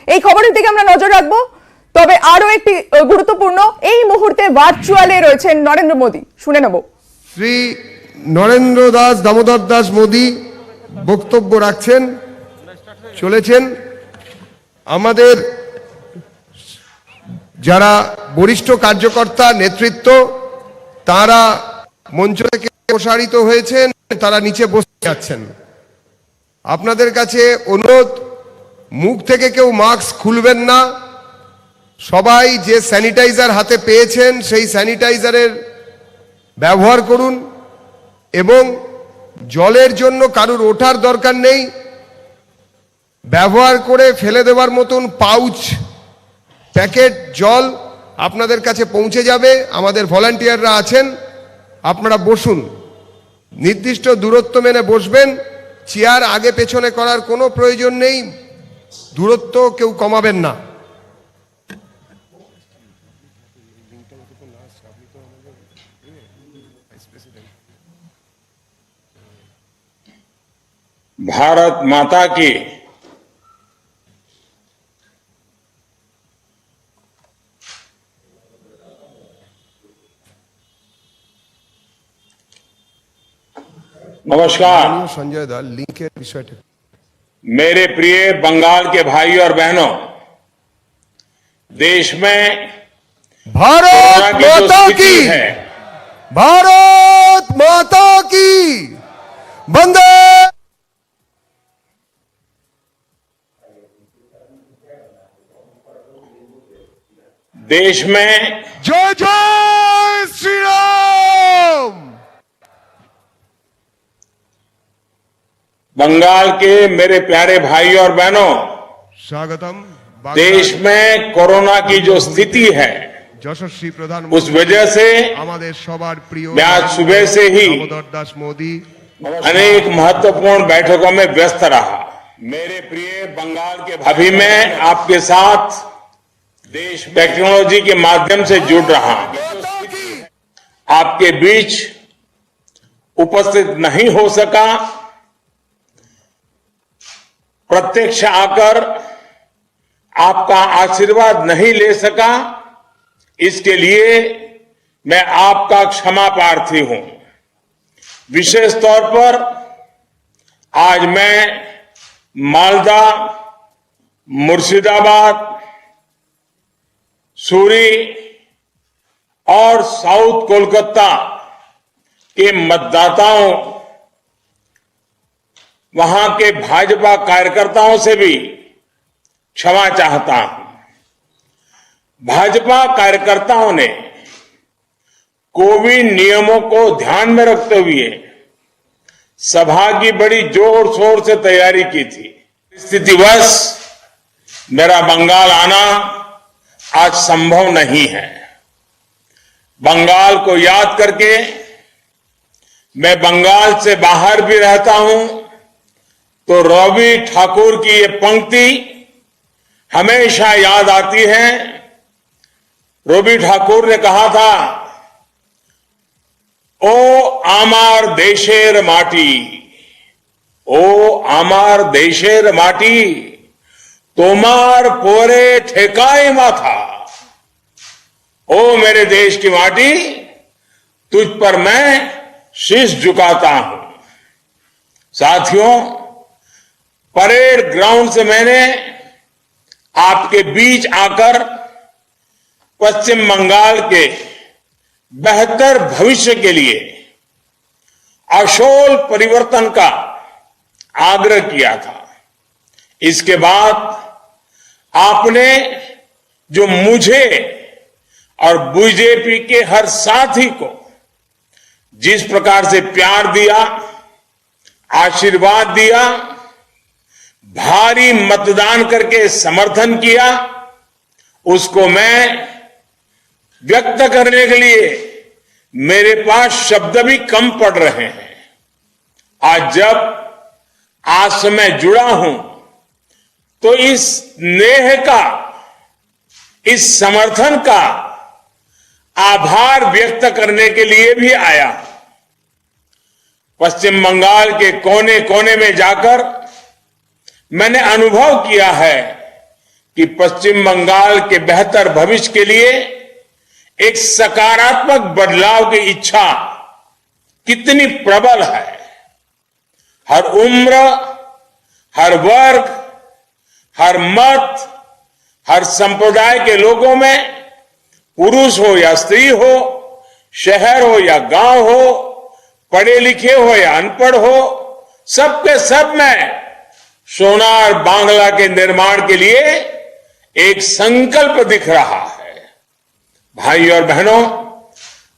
এই খবরের দিকে আমরা নজর রাখবো। তবে আরো একটি গুরুত্বপূর্ণ, এই মুহূর্তে ভার্চুয়ালে রয়েছেন নরেন্দ্র মোদী, শুনে নেব। শ্রী নরেন্দ্র দাস দামোদর দাস মোদী বক্তব্য রাখছেন চলেছেন। আমাদের যারা বরিষ্ঠ কার্যকর্তা নেতৃত্ব তারা মঞ্চ থেকে প্রসারিত হয়েছেন, তারা নিচে বসে যাচ্ছেন। আপনাদের কাছে অনুরোধ, মুখ থেকে কেউ মাস্ক খুলবেন না। সবাই যে স্যানিটাইজার হাতে পেয়েছেন সেই স্যানিটাইজারের ব্যবহার করুন এবং জলের জন্য কারুর ওঠার দরকার নেই। ব্যবহার করে ফেলে দেওয়ার মতন পাউচ প্যাকেট জল আপনাদের কাছে পৌঁছে যাবে। আমাদের ভলান্টিয়াররা আছেন, আপনারা বসুন, নির্দিষ্ট দূরত্ব মেনে বসবেন। চেয়ার আগে পেছনে করার কোনো প্রয়োজন নেই, দূরত্ব কেউ কমাবেন না। भारत माता की नमस्कार। संजय दाल लिंकेर विषयটা मेरे प्रिय बंगाल के भाई और बहनों, देश में भारत माता की है, भारत माता की वंदे। देश में जय जय श्री राम। बंगाल के मेरे प्यारे भाई और बहनों, स्वागतम। देश में कोरोना की जो स्थिति है যশস্বী প্রধান उस वजह से আমাদের সবার প্রিয় मैं आज सुबह से ही দামোদর দাস মোদী अनेक महत्वपूर्ण बैठकों में व्यस्त रहा। मेरे प्रिय बंगाल के अभी मैं आपके साथ देश टेक्नोलॉजी के माध्यम से जुड़ रहा हूं। आपके बीच उपस्थित नहीं हो सका, प्रत्यक्ष आकर आपका आशीर्वाद नहीं ले सका, इसके लिए मैं आपका क्षमा प्रार्थी हूं। विशेष तौर पर आज मैं मालदा, मुर्शिदाबाद, सूरी और साउथ कोलकाता के मतदाताओं, वहां के भाजपा कार्यकर्ताओं से भी क्षमा चाहता हूं। भाजपा कार्यकर्ताओं ने कोविड नियमों को ध्यान में रखते हुए सभा की बड़ी जोर शोर से तैयारी की थी। स्थितिवश मेरा बंगाल आना आज संभव नहीं है। बंगाल को याद करके मैं बंगाल से बाहर भी रहता हूं तो रवि ठाकुर की ये पंक्ति हमेशा याद आती है। रवि ठाकुर ने कहा था, ओ आमार देशेर माटी, ओ आमार देशेर माटी, तोमार पोरे ठेकाए माथा। ओ मेरे देश की माटी, तुझ पर मैं शीश झुकाता हूं। साथियों, परेड ग्राउंड से मैंने आपके बीच आकर पश्चिम बंगाल के बेहतर भविष्य के लिए आशोल परिवर्तन का आग्रह किया था। इसके बाद आपने जो मुझे और बीजेपी के हर साथी को जिस प्रकार से प्यार दिया, आशीर्वाद दिया, भारी मतदान करके समर्थन किया, उसको मैं व्यक्त करने के लिए मेरे पास शब्द भी कम पड़ रहे हैं। आज जब आज से मैं जुड़ा हूं तो इस स्नेह का, इस समर्थन का आभार व्यक्त करने के लिए भी आया। पश्चिम बंगाल के कोने कोने में जाकर मैंने अनुभव किया है कि पश्चिम बंगाल के बेहतर भविष्य के लिए एक सकारात्मक बदलाव की इच्छा कितनी प्रबल है। हर उम्र, हर वर्ग, हर मत, हर संप्रदाय के लोगों में, पुरुष हो या स्त्री हो, शहर हो या गांव हो, पढ़े लिखे हो या अनपढ़ हो, सबके सब में सोनार बांग्ला के निर्माण के लिए एक संकल्प दिख रहा है। भाई और बहनों,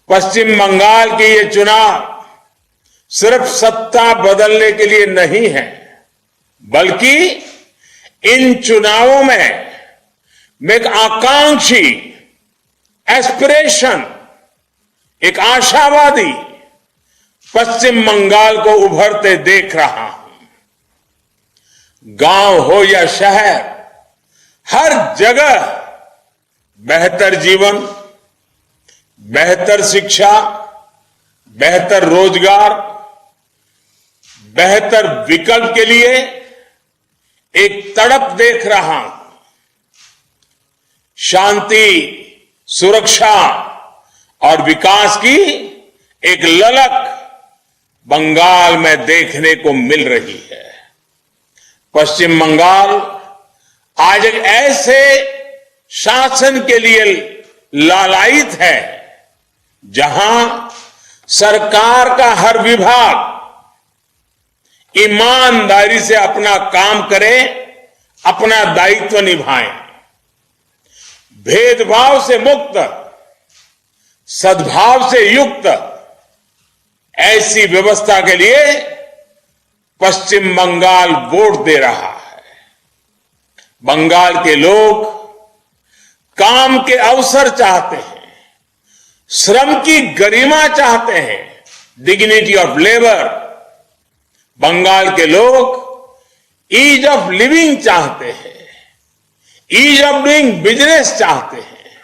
पश्चिम बंगाल के ये चुनाव सिर्फ सत्ता बदलने के लिए नहीं है, बल्कि इन चुनावों में एक आकांक्षी, एस्पिरेशन, एक आशावादी पश्चिम बंगाल को उभरते देख रहा हूं। गांव हो या शहर, हर जगह बेहतर जीवन, बेहतर शिक्षा, बेहतर रोजगार, बेहतर विकल्प के लिए एक तड़प देख रहा हूं। शांति, सुरक्षा और विकास की एक ललक बंगाल में देखने को मिल रही है। पश्चिम बंगाल आज एक ऐसे शासन के लिए लालायित है जहां सरकार का हर विभाग ईमानदारी से अपना काम करे, अपना दायित्व निभाए। भेदभाव से मुक्त, सद्भाव से युक्त ऐसी व्यवस्था के लिए पश्चिम बंगाल वोट दे रहा है। बंगाल के लोग काम के अवसर चाहते हैं, श्रम की गरिमा चाहते हैं, डिग्निटी ऑफ लेबर। बंगाल के लोग ईज ऑफ लिविंग चाहते हैं, ईज ऑफ डूइंग बिजनेस चाहते हैं,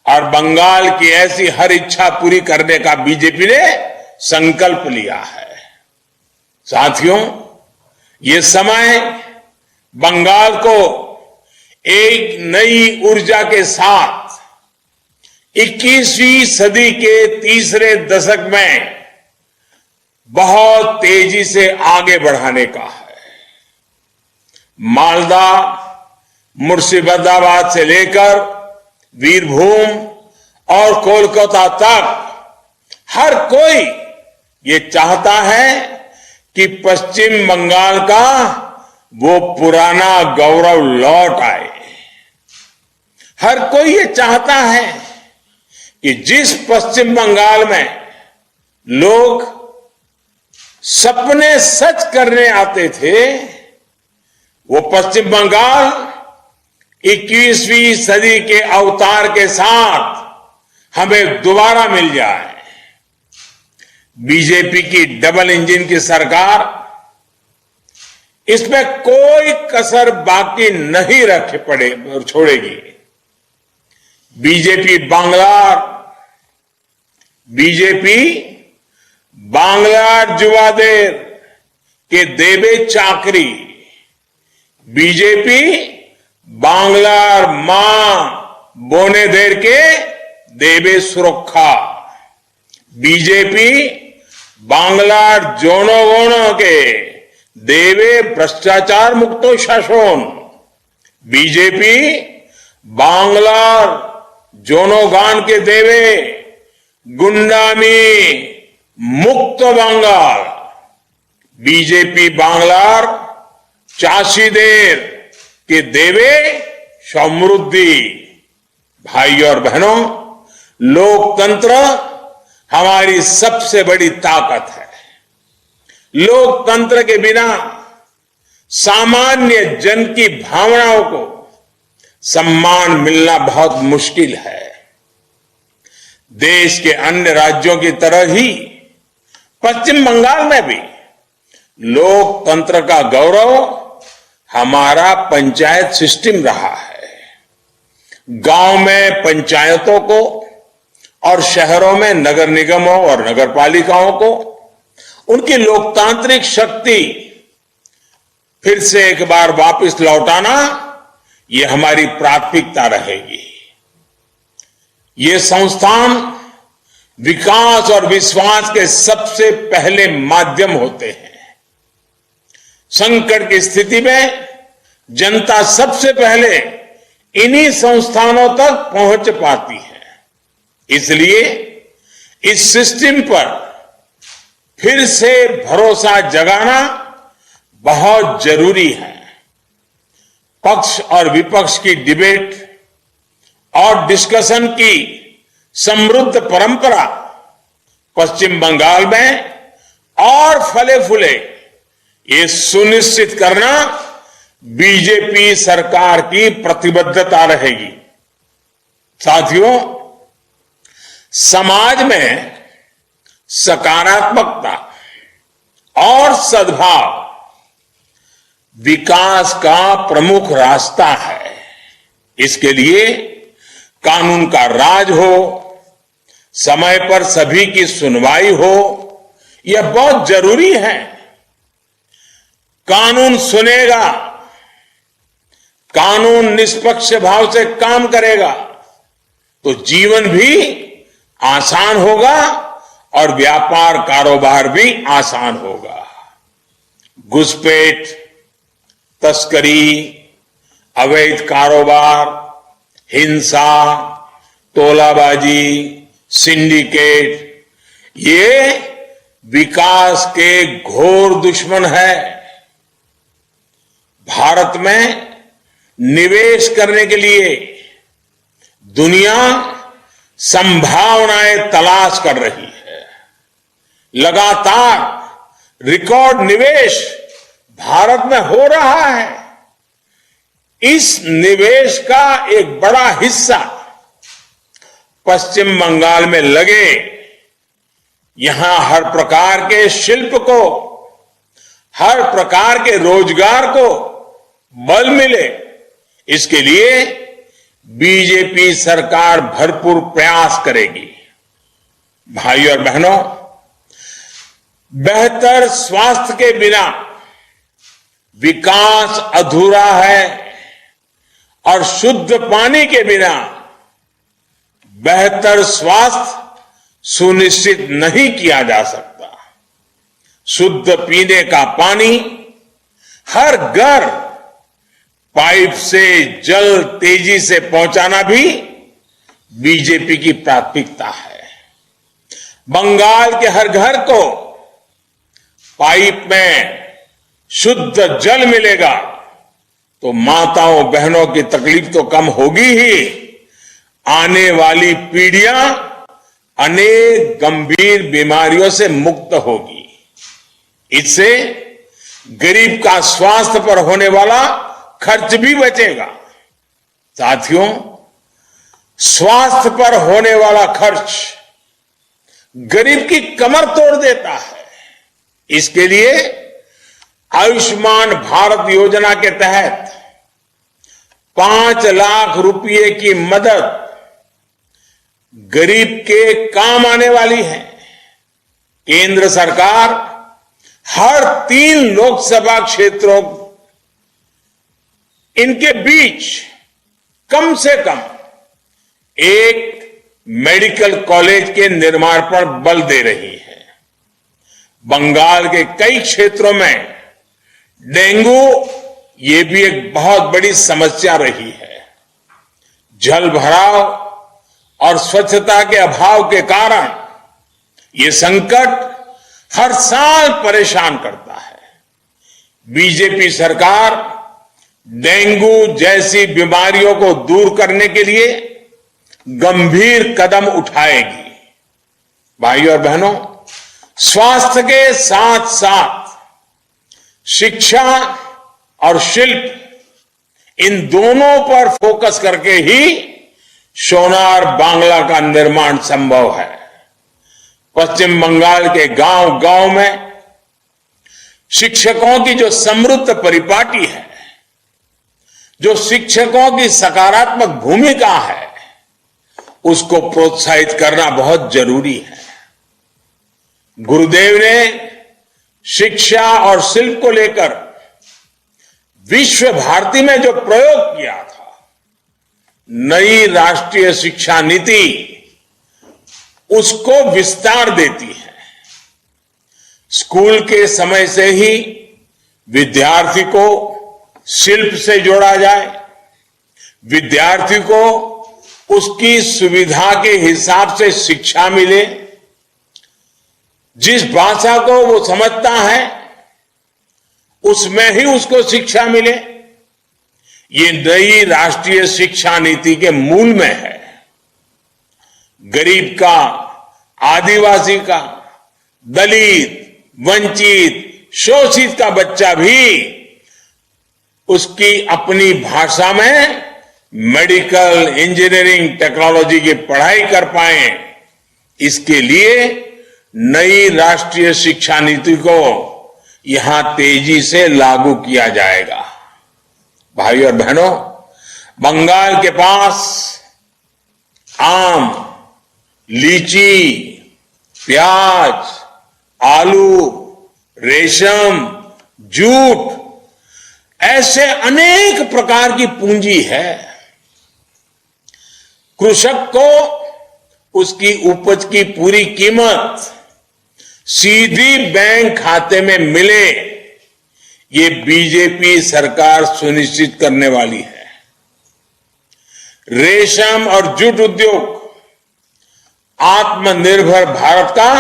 और बंगाल की ऐसी हर इच्छा पूरी करने का बीजेपी ने संकल्प लिया है। साथियों, ये समय बंगाल को एक नई ऊर्जा के साथ 21वीं सदी के तीसरे दशक में बहुत तेजी से आगे बढ़ाने का है। मालदा, मुर्शिदाबाद से लेकर वीरभूम और कोलकाता तक हर कोई ये चाहता है कि पश्चिम बंगाल का वो पुराना गौरव लौट आए। हर कोई ये चाहता है कि जिस पश्चिम बंगाल में लोग सपने सच करने आते थे, वो पश्चिम बंगाल 21वीं सदी के अवतार के साथ हमें दोबारा मिल जाए। बीजेपी की डबल इंजन की सरकार इसमें कोई कसर बाकी नहीं रख पड़े और छोड़ेगी। बीजेपी बांग्लार जुवादेर के देवे चाकरी, बीजेपी बांग्लार मां बोनेदेर के देवे सुरक्षा, बीजेपी बांग्लार जनगण के देवे भ्रष्टाचार मुक्त शासन, बीजेपी बांग्लार जनगण के देवे गुंडामी मुक्त बंगाल, बीजेपी बांग्लार चाषीदेर के देवे समृद्धि। भाई और बहनों, लोकतंत्र हमारी सबसे बड़ी ताकत है। लोकतंत्र के बिना सामान्य जन की भावनाओं को सम्मान मिलना बहुत मुश्किल है। देश के अन्य राज्यों की तरह ही पश्चिम बंगाल में भी लोकतंत्र का गौरव हमारा पंचायत सिस्टम रहा है। गांव में पंचायतों को और शहरों में नगर निगमों और नगर पालिकाओं को उनकी लोकतांत्रिक शक्ति फिर से एक बार वापस लौटाना, ये हमारी प्राथमिकता रहेगी। ये संस्थान विकास और विश्वास के सबसे पहले माध्यम होते हैं। संकट की स्थिति में जनता सबसे पहले इन्हीं संस्थानों तक पहुंच पाती है। इसलिए इस सिस्टम पर फिर से भरोसा जगाना बहुत जरूरी है। पक्ष और विपक्ष की डिबेट और डिस्कशन की समृद्ध परंपरा पश्चिम बंगाल में और फले फूले, ये सुनिश्चित करना बीजेपी सरकार की प्रतिबद्धता रहेगी। साथियों, समाज में सकारात्मकता और सद्भाव विकास का प्रमुख रास्ता है। इसके लिए कानून का राज हो, समय पर सभी की सुनवाई हो, यह बहुत जरूरी है। कानून सुनेगा, कानून निष्पक्ष भाव से काम करेगा तो जीवन भी आसान होगा और व्यापार कारोबार भी आसान होगा। घुसपैठ, तस्करी, अवैध कारोबार, हिंसा, तोलाबाजी, सिंडिकेट, ये विकास के घोर दुश्मन है। भारत में निवेश करने के लिए दुनिया संभावनाएं तलाश कर रही है। लगातार रिकॉर्ड निवेश भारत में हो रहा है। इस निवेश का एक बड़ा हिस्सा पश्चिम बंगाल में लगे। यहां हर प्रकार के शिल्प को, हर प्रकार के रोजगार को बल मिले, इसके लिए बीजेपी सरकार भरपूर प्रयास करेगी। भाइयों और बहनों, बेहतर स्वास्थ्य के बिना विकास अधूरा है और शुद्ध पानी के बिना बेहतर स्वास्थ्य सुनिश्चित नहीं किया जा सकता। शुद्ध पीने का पानी हर घर पाइप से जल तेजी से पहुंचाना भी बीजेपी की प्राथमिकता है। बंगाल के हर घर को पाइप में शुद्ध जल मिलेगा तो माताओं बहनों की तकलीफ तो कम होगी ही, आने वाली पीढ़ियां अनेक गंभीर बीमारियों से मुक्त होगी। इससे गरीब का स्वास्थ्य पर होने वाला खर्च भी बचेगा। साथियों, स्वास्थ्य पर होने वाला खर्च गरीब की कमर तोड़ देता है। इसके लिए आयुष्मान भारत योजना के तहत 5 लाख रुपए की मदद गरीब के काम आने वाली है। केंद्र सरकार हर 3 लोकसभा क्षेत्रों इनके बीच कम से कम एक मेडिकल कॉलेज के निर्माण पर बल दे रही है। बंगाल के कई क्षेत्रों में डेंगू ये भी एक बहुत बड़ी समस्या रही है। जल भराव और स्वच्छता के अभाव के कारण ये संकट हर साल परेशान करता है। बीजेपी सरकार डेंगू जैसी बीमारियों को दूर करने के लिए गंभीर कदम उठाएगी। भाइयों और बहनों, स्वास्थ्य के साथ साथ शिक्षा और शिल्प, इन दोनों पर फोकस करके ही सोनार बांग्ला का निर्माण संभव है। पश्चिम बंगाल के गांव गांव में शिक्षकों की जो समृद्ध परिपाटी है, जो शिक्षकों की सकारात्मक भूमिका है, उसको प्रोत्साहित करना बहुत जरूरी है। गुरुदेव ने शिक्षा और शिल्प को लेकर विश्व भारती में जो प्रयोग किया था, नई राष्ट्रीय शिक्षा नीति उसको विस्तार देती है। स्कूल के समय से ही विद्यार्थी को शिल्प से जोड़ा जाए, विद्यार्थी को उसकी सुविधा के हिसाब से शिक्षा मिले, जिस भाषा को वो समझता है उसमें ही उसको शिक्षा मिले। ये नई राष्ट्रीय शिक्षा नीति के मूल में है। गरीब का, आदिवासी का, दलित, वंचित, शोषित का बच्चा भी उसकी अपनी भाषा में मेडिकल, इंजीनियरिंग, टेक्नोलॉजी की पढ़ाई कर पाए, इसके लिए नई राष्ट्रीय शिक्षा नीति को यहां तेजी से लागू किया जाएगा। भाई और बहनों, बंगाल के पास आम, लीची, प्याज, आलू, रेशम, जूट, ऐसे अनेक प्रकार की पूंजी है। कृषक को उसकी उपज की पूरी कीमत सीधी बैंक खाते में मिले, ये बीजेपी सरकार सुनिश्चित करने वाली है। रेशम और जूट उद्योग आत्मनिर्भर भारत का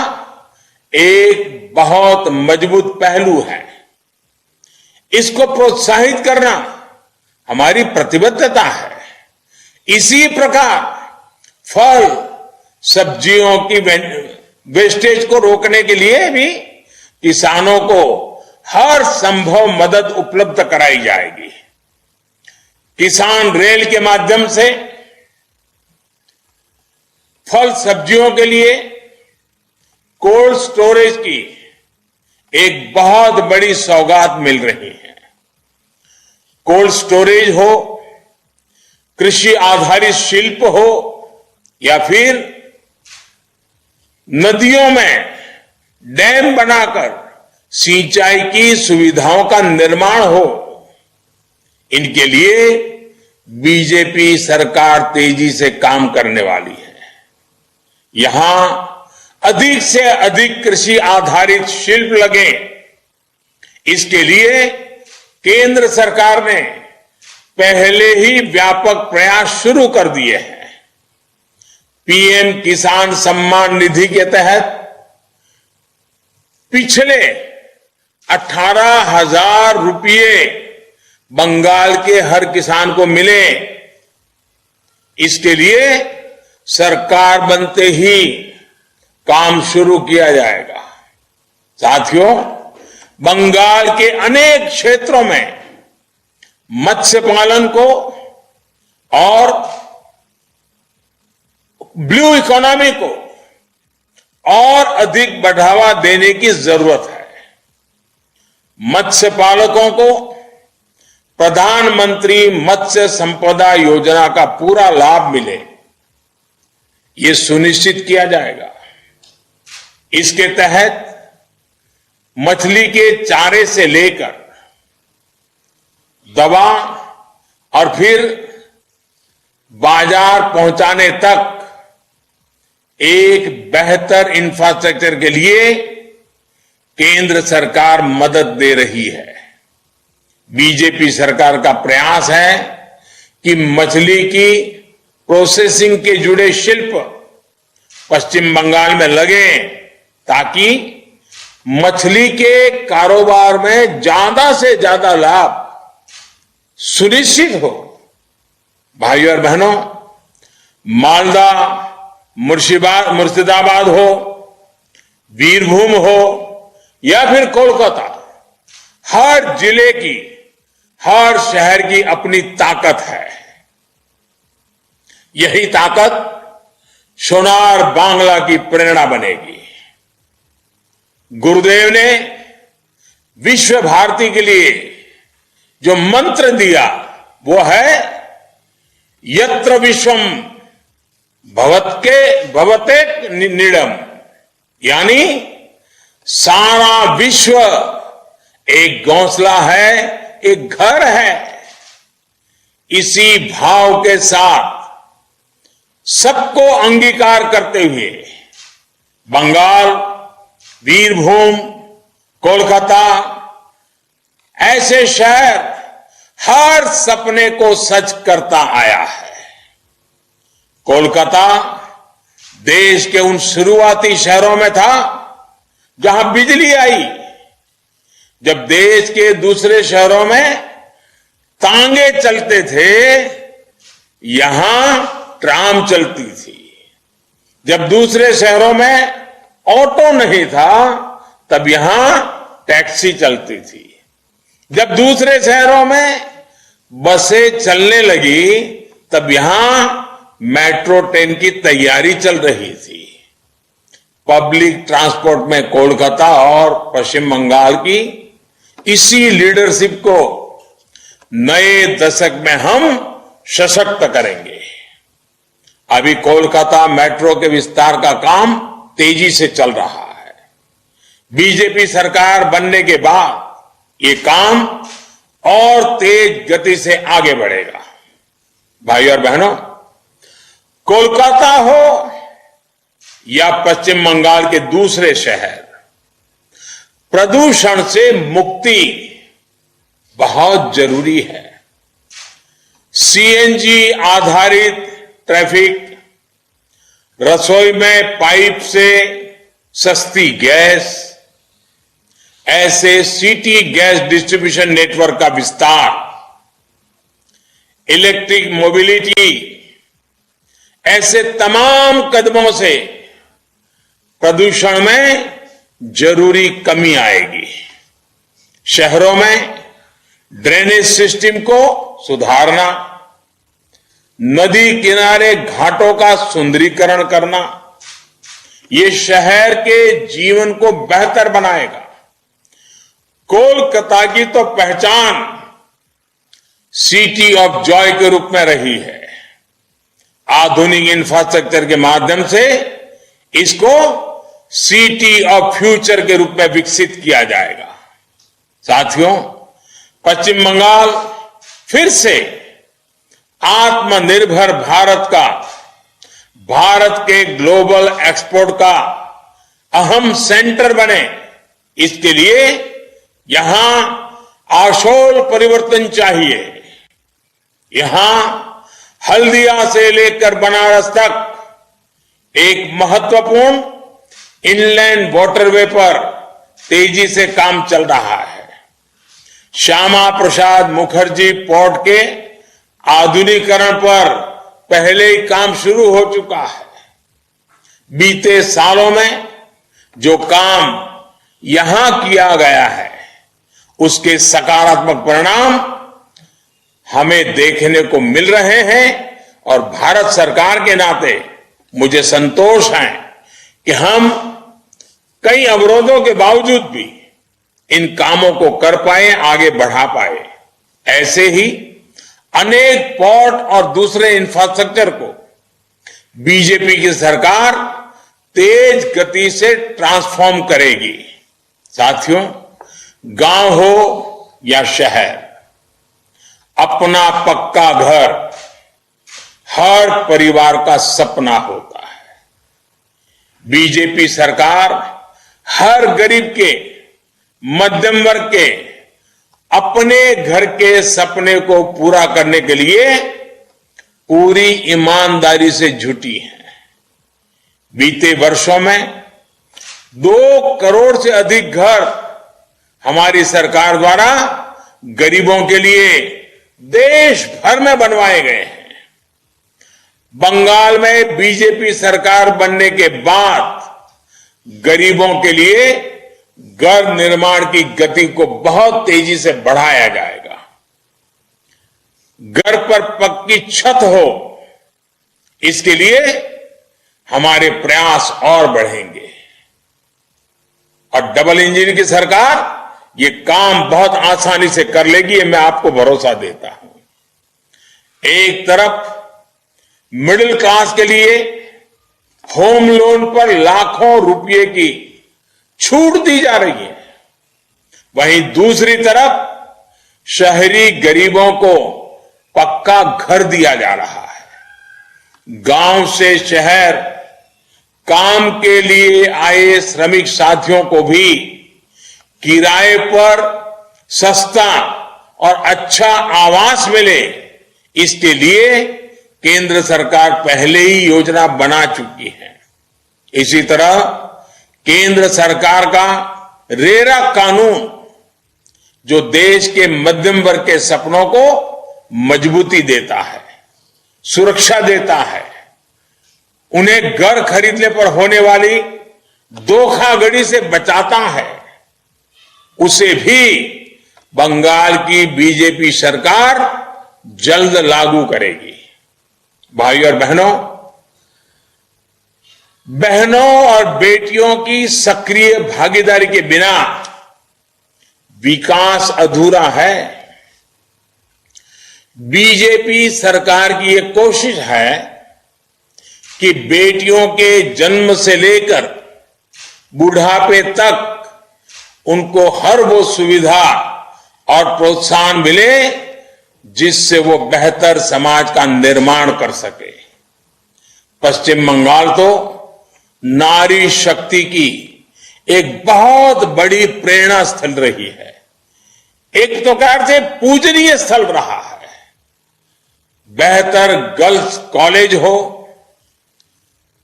एक बहुत मजबूत पहलू है। इसको प्रोत्साहित करना हमारी प्रतिबद्धता है। इसी प्रकार फल, सब्जियों की वेस्टेज को रोकने के लिए भी किसानों को हर संभव मदद उपलब्ध कराई जाएगी। किसान रेल के माध्यम से फल सब्जियों के लिए कोल्ड स्टोरेज की एक बहुत बड़ी सौगात मिल रही है। कोल्ड स्टोरेज हो, कृषि आधारित शिल्प हो, या फिर नदियों में डैम बनाकर सिंचाई की सुविधाओं का निर्माण हो, इनके लिए बीजेपी सरकार तेजी से काम करने वाली है। यहां अधिक से अधिक कृषि आधारित शिल्प लगे, इसके लिए केंद्र सरकार ने पहले ही व्यापक प्रयास शुरू कर दिए हैं। पीएम किसान सम्मान निधि के तहत पिछले 18,000 रुपये बंगाल के हर किसान को मिले। इसके लिए सरकार बनते ही काम शुरू किया जाएगा। साथियों, बंगाल के अनेक क्षेत्रों में मत्स्य पालन को और ब्लू इकोनॉमी को और अधिक बढ़ावा देने की जरूरत है। मत्स्य पालकों को प्रधानमंत्री मत्स्य संपदा योजना का पूरा लाभ मिले, ये सुनिश्चित किया जाएगा। इसके तहत मछली के चारे से लेकर दवा और फिर बाजार पहुंचाने तक एक बेहतर इंफ्रास्ट्रक्चर के लिए केंद्र सरकार मदद दे रही है। बीजेपी सरकार का प्रयास है कि मछली की प्रोसेसिंग के जुड़े शिल्प पश्चिम बंगाल में लगे, ताकि मछली के कारोबार में ज्यादा से ज्यादा लाभ सुनिश्चित हो। भाइयों और बहनों, मालदा, मुर्शिदाबाद हो, बीरभूम हो या फिर कोलकाता, हर जिले की, हर शहर की अपनी ताकत है। यही ताकत सोनार बांग्ला की प्रेरणा बनेगी। गुरुदेव ने विश्व भारती के लिए जो मंत्र दिया वो है यत्र विश्वम भवते निडम, यानी सारा विश्व एक घोंसला है, एक घर है। इसी भाव के साथ सबको अंगीकार करते हुए बंगाल, बीरभूम, कोलकाता ऐसे शहर हर सपने को सच करता आया है। कोलकाता देश के उन शुरुआती शहरों में था जहां बिजली आई, जब देश के दूसरे शहरों में तांगे चलते थे, यहां ट्राम चलती थी। जब दूसरे शहरों में ऑटो नहीं था, तब यहां टैक्सी चलती थी। जब दूसरे शहरों में बसें चलने लगी, तब यहां मेट्रो ट्रेन की तैयारी चल रही थी। पब्लिक ट्रांसपोर्ट में कोलकाता और पश्चिम बंगाल की इसी लीडरशिप को नए दशक में हम सशक्त करेंगे। अभी कोलकाता मेट्रो के विस्तार का काम तेजी से चल रहा है। बीजेपी सरकार बनने के बाद ये काम और तेज गति से आगे बढ़ेगा। भाई और बहनों, कोलकाता हो या पश्चिम बंगाल के दूसरे शहर, प्रदूषण से मुक्ति बहुत जरूरी है। सीएनजी आधारित ट्रैफिक, रसोई में पाइप से सस्ती गैस, ऐसे सिटी गैस डिस्ट्रीब्यूशन नेटवर्क का विस्तार, इलेक्ट्रिक मोबिलिटी, ऐसे तमाम कदमों से प्रदूषण में जरूरी कमी आएगी। शहरों में ड्रेनेज सिस्टम को सुधारना, नदी किनारे घाटों का सुंदरीकरण करना, ये शहर के जीवन को बेहतर बनाएगा। कोलकाता की तो पहचान सिटी ऑफ जॉय के रूप में रही है। आधुनिक इंफ्रास्ट्रक्चर के माध्यम से इसको सिटी ऑफ फ्यूचर के रूप में विकसित किया जाएगा। साथियों, पश्चिम बंगाल फिर से आत्मनिर्भर भारत का, भारत के ग्लोबल एक्सपोर्ट का अहम सेंटर बने, इसके लिए यहां आशोल परिवर्तन चाहिए। यहां हल्दिया से लेकर बनारस तक एक महत्वपूर्ण इनलैंड वाटरवे पर तेजी से काम चल रहा है। श्यामा प्रसाद मुखर्जी पोर्ट के आधुनिकीकरण पर पहले ही काम शुरू हो चुका है। बीते सालों में जो काम यहां किया गया है, उसके सकारात्मक परिणाम हमें देखने को मिल रहे हैं और भारत सरकार के नाते मुझे संतोष है कि हम कई अवरोधों के बावजूद भी इन कामों को कर पाए, आगे बढ़ा पाए। ऐसे ही अनेक पोर्ट और दूसरे इंफ्रास्ट्रक्चर को बीजेपी की सरकार तेज गति से ट्रांसफॉर्म करेगी। साथियों, गांव हो या शहर, अपना पक्का घर हर परिवार का सपना होता है। बीजेपी सरकार हर गरीब के, मध्यम वर्ग के अपने घर के सपने को पूरा करने के लिए पूरी ईमानदारी से जुटी है। बीते वर्षों में 2 करोड़ से अधिक घर हमारी सरकार द्वारा गरीबों के लिए देश भर में बनवाए गए हैं। बंगाल में बीजेपी सरकार बनने के बाद गरीबों के लिए घर निर्माण की गति को बहुत तेजी से बढ़ाया जाएगा। घर पर पक्की छत हो, इसके लिए हमारे प्रयास और बढ़ेंगे। और डबल इंजन की सरकार ये काम बहुत आसानी से कर लेगी, ये मैं आपको भरोसा देता हूं। एक तरफ मिडिल क्लास के लिए होम लोन पर लाखों रुपए की छूट दी जा रही है, वहीं दूसरी तरफ शहरी गरीबों को पक्का घर दिया जा रहा है। गांव से शहर काम के लिए आए श्रमिक साथियों को भी किराए पर सस्ता और अच्छा आवास मिले, इसके लिए केंद्र सरकार पहले ही योजना बना चुकी है। इसी तरह केंद्र सरकार का रेरा कानून, जो देश के मध्यम वर्ग के सपनों को मजबूती देता है, सुरक्षा देता है, उन्हें घर खरीदने पर होने वाली धोखाधड़ी से बचाता है, उसे भी बंगाल की बीजेपी सरकार जल्द लागू करेगी। भाइयों और बहनों और बेटियों की सक्रिय भागीदारी के बिना विकास अधूरा है। बीजेपी सरकार की यह कोशिश है कि बेटियों के जन्म से लेकर बुढ़ापे तक उनको हर वो सुविधा और प्रोत्साहन मिले जिससे वो बेहतर समाज का निर्माण कर सके। पश्चिम बंगाल तो नारी शक्ति की एक बहुत बड़ी प्रेरणा स्थल रही है, एक प्रकार से पूजनीय स्थल रहा है। बेहतर गर्ल्स कॉलेज हो,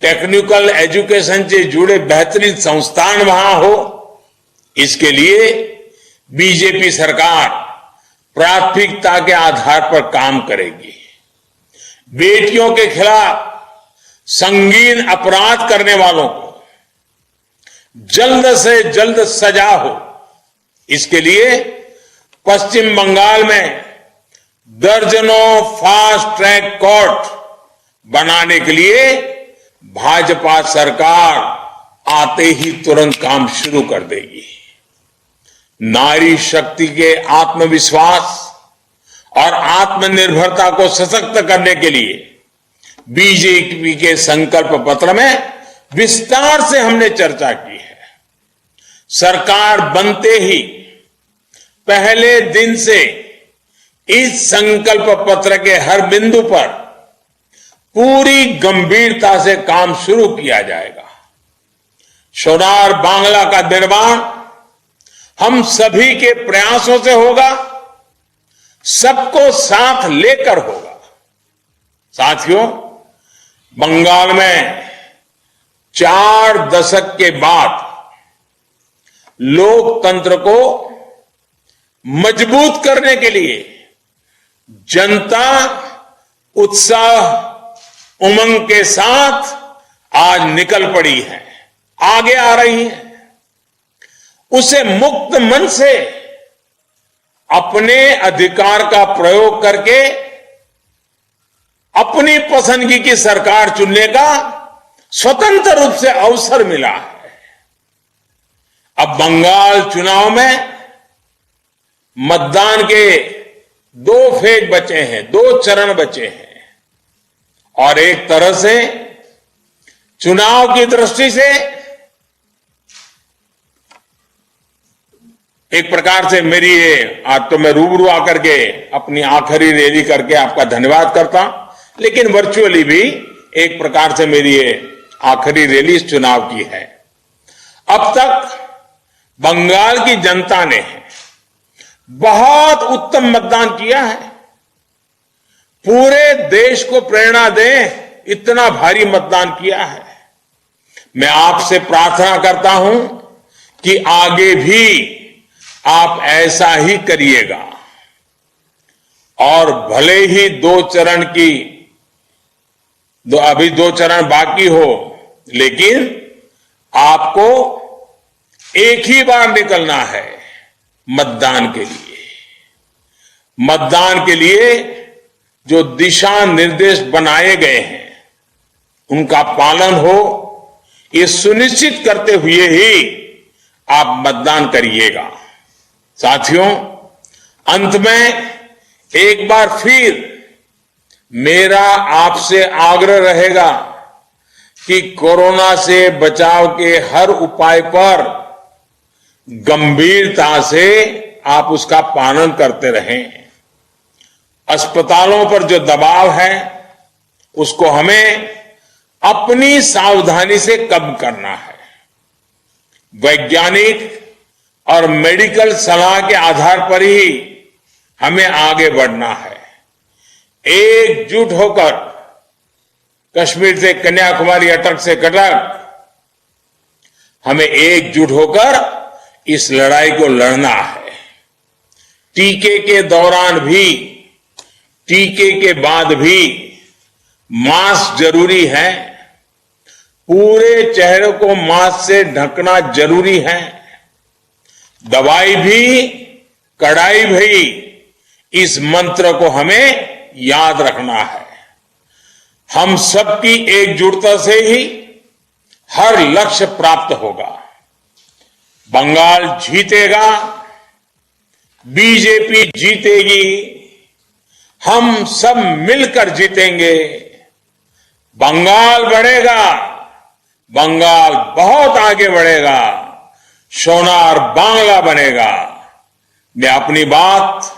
टेक्निकल एजुकेशन से जुड़े बेहतरीन संस्थान वहां हो, इसके लिए बीजेपी सरकार प्राथमिकता के आधार पर काम करेगी। बेटियों के खिलाफ संगीन अपराध करने वालों को जल्द से जल्द सजा हो, इसके लिए पश्चिम बंगाल में दर्जनों फास्ट ट्रैक कोर्ट बनाने के लिए भाजपा सरकार आते ही तुरंत काम शुरू कर देगी। नारी शक्ति के आत्मविश्वास और आत्मनिर्भरता को सशक्त करने के लिए बीजेपी के संकल्प पत्र में विस्तार से हमने चर्चा की है। सरकार बनते ही पहले दिन से इस संकल्प पत्र के हर बिंदु पर पूरी गंभीरता से काम शुरू किया जाएगा। सोनार बांग्ला का निर्माण हम सभी के प्रयासों से होगा, सबको साथ लेकर होगा। साथियों, बंगाल में 4 दशक के बाद लोकतंत्र को मजबूत करने के लिए जनता उत्साह उमंग के साथ आज निकल पड़ी है, आगे आ रही है। उसे मुक्त मन से अपने अधिकार का प्रयोग करके अपनी पसंदगी की सरकार चुनने का स्वतंत्र रूप से अवसर मिला है। अब बंगाल चुनाव में मतदान के 2 फेज बचे हैं, 2 चरण बचे हैं, और एक तरह से चुनाव की दृष्टि से एक प्रकार से मेरी ये आज तो मैं रूबरू आकर के अपनी आखिरी रैली करके आपका धन्यवाद करता, लेकिन वर्चुअली भी एक प्रकार से मेरी ये आखिरी रैली इस चुनाव की है। अब तक बंगाल की जनता ने बहुत उत्तम मतदान किया है। पूरे देश को प्रेरणा दे इतना भारी मतदान किया है। मैं आपसे प्रार्थना करता हूं कि आगे भी आप ऐसा ही करिएगा, और भले ही 2 चरण की अभी 2 चरण बाकी हो, लेकिन आपको एक ही बार निकलना है मतदान के लिए। मतदान के लिए जो दिशा निर्देश बनाए गए हैं उनका पालन हो, ये सुनिश्चित करते हुए ही आप मतदान करिएगा। साथियों, अंत में एक बार फिर मेरा आपसे आग्रह रहेगा कि कोरोना से बचाव के हर उपाय पर गंभीरता से आप उसका पालन करते रहें। अस्पतालों पर जो दबाव है उसको हमें अपनी सावधानी से कम करना है। वैज्ञानिक और मेडिकल सलाह के आधार पर ही हमें आगे बढ़ना है। एकजुट होकर कश्मीर से कन्याकुमारी, अटक से कटक, हमें एकजुट होकर इस लड़ाई को लड़ना है। टीके के दौरान भी, टीके के बाद भी मास्क जरूरी है। पूरे चेहरे को मास्क से ढकना जरूरी है। दवाई भी, कड़ाई भी, इस मंत्र को हमें याद रखना है। हम सबकी एकजुटता से ही हर लक्ष्य प्राप्त होगा। बंगाल जीतेगा, बीजेपी जीतेगी, हम सब मिलकर जीतेंगे। बंगाल बढ़ेगा, बंगाल बहुत आगे बढ़ेगा, सोनार बांग्ला बनेगा। मैं अपनी बात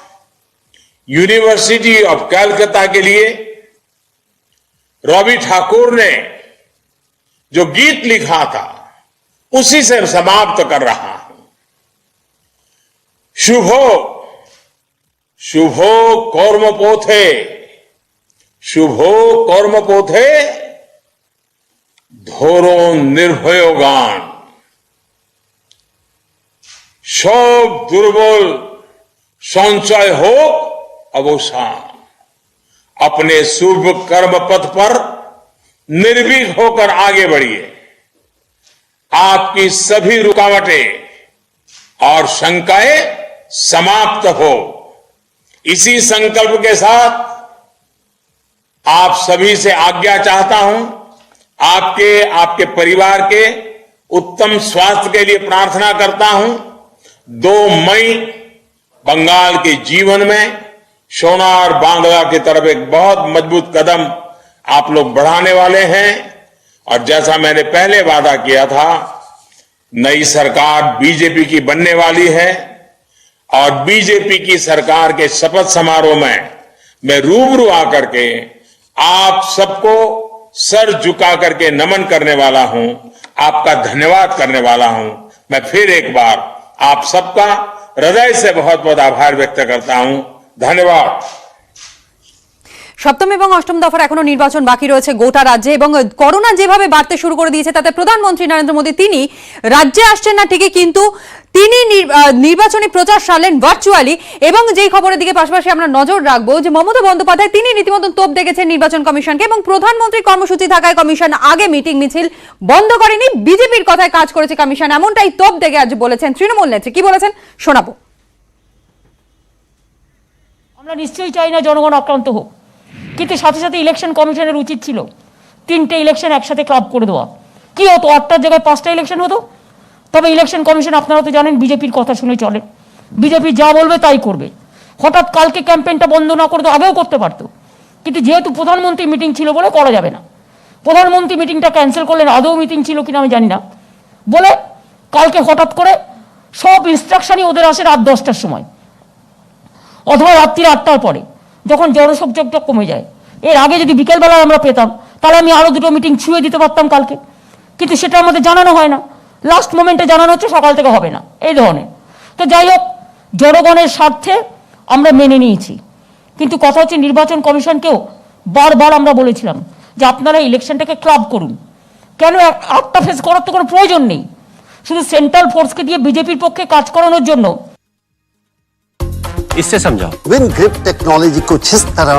यूनिवर्सिटी ऑफ कलकत्ता के लिए रवि ठाकुर ने जो गीत लिखा था उसी से समाप्त कर रहा हूं। शुभो शुभो कर्मपोथे, शुभो कर्मपोथे ধরো নির্ভয় গান। সব দুর্বল संचय हो अवसान। अपने शुभ कर्म पथ पर निर्भीक होकर आगे बढ़िए। आपकी सभी रुकावटें और शंकाएं समाप्त हो। इसी संकल्प के साथ आप सभी से आज्ञा चाहता हूं। आपके परिवार के उत्तम स्वास्थ्य के लिए प्रार्थना करता हूं। 2 मई बंगाल के जीवन में सोनार बांग्ला की तरफ एक बहुत मजबूत कदम आप लोग बढ़ाने वाले हैं। और जैसा मैंने पहले वादा किया था, नई सरकार बीजेपी की बनने वाली है और बीजेपी की सरकार के शपथ समारोह में मैं रूबरू आकर के आप सबको सर झुका करके नमन करने वाला हूं। आपका धन्यवाद करने वाला हूं। मैं फिर एक बार आप सबका हृदय से बहुत बहुत आभार व्यक्त करता हूं। धन्यवाद। সপ্তম এবং অষ্টম দফার এখনো নির্বাচন বাকি রয়েছে গোটা রাজ্যে এবং করোনা যেভাবে বাড়তে শুরু করে দিয়েছে তাতে প্রধানমন্ত্রী নরেন্দ্র মোদী তিনি রাজ্যে আসছেন না ঠিকই, কিন্তু তিনি নির্বাচনী প্রচার সারলেন ভার্চুয়ালি। এবং যেই খবরের দিকে পাশাপাশি আমরা নজর রাখবো যে মমতা বন্দ্যোপাধ্যায় তিনি রীতিমতো তোপ দেখেছেন নির্বাচন কমিশনকে এবং প্রধানমন্ত্রীর কর্মসূচি থাকায় কমিশন আগে মিটিং মিছিল বন্ধ করেনি। বিজেপির কথায় কাজ করেছে কমিশন, এমনটাই তোপ দেখে আজ বলেছেন তৃণমূল নেত্রী। কি বলেছেন শোনাবো। আমরা নিশ্চয়ই চাই না জনগণ আক্রান্ত হোক, কিন্তু সাথে সাথে ইলেকশন কমিশনের উচিত ছিল 3টে ইলেকশন একসাথে ক্লাব করে দেওয়া। কি হতো, 8টার জায়গায় 5টা ইলেকশন হতো। তবে ইলেকশন কমিশন আপনারা তো জানেন বিজেপির কথা শুনে চলে, বিজেপি যা বলবে তাই করবে। হঠাৎ কালকে ক্যাম্পেইনটা বন্ধ না করে তো আগেও করতে পারতো, কিন্তু যেহেতু প্রধানমন্ত্রী মিটিং ছিল বলে করা যাবে না। প্রধানমন্ত্রী মিটিংটা ক্যান্সেল করলেন, আদৌ মিটিং ছিল কিনা আমি জানি না, বলে কালকে হঠাৎ করে সব ইনস্ট্রাকশনই ওদের আসে রাত 10টার সময় অথবা রাত্রি 8টার পরে, যখন জনসংযোগটা কমে যায়। এর আগে যদি বিকেলবেলায় আমরা পেতাম তাহলে আমি আরও 2টো মিটিং ছুঁয়ে দিতে পারতাম কালকে, কিন্তু সেটা আমাদের জানানো হয় না। লাস্ট মোমেন্টে জানানো হচ্ছে সকাল থেকে হবে না, এই ধরনের। তো যাই হোক, জনগণের স্বার্থে আমরা মেনে নিয়েছি, কিন্তু কথা হচ্ছে নির্বাচন কমিশনকেও বারবার আমরা বলেছিলাম যে আপনারা ইলেকশনটাকে ক্লাব করুন। কেন 8টা ফেজ করার তো কোনো প্রয়োজন নেই, শুধু সেন্ট্রাল ফোর্সকে দিয়ে বিজেপির পক্ষে কাজ করানোর জন্য। इससे समझाओ। विन ग्रिप टेक्नोलॉजी कुछ इस तरह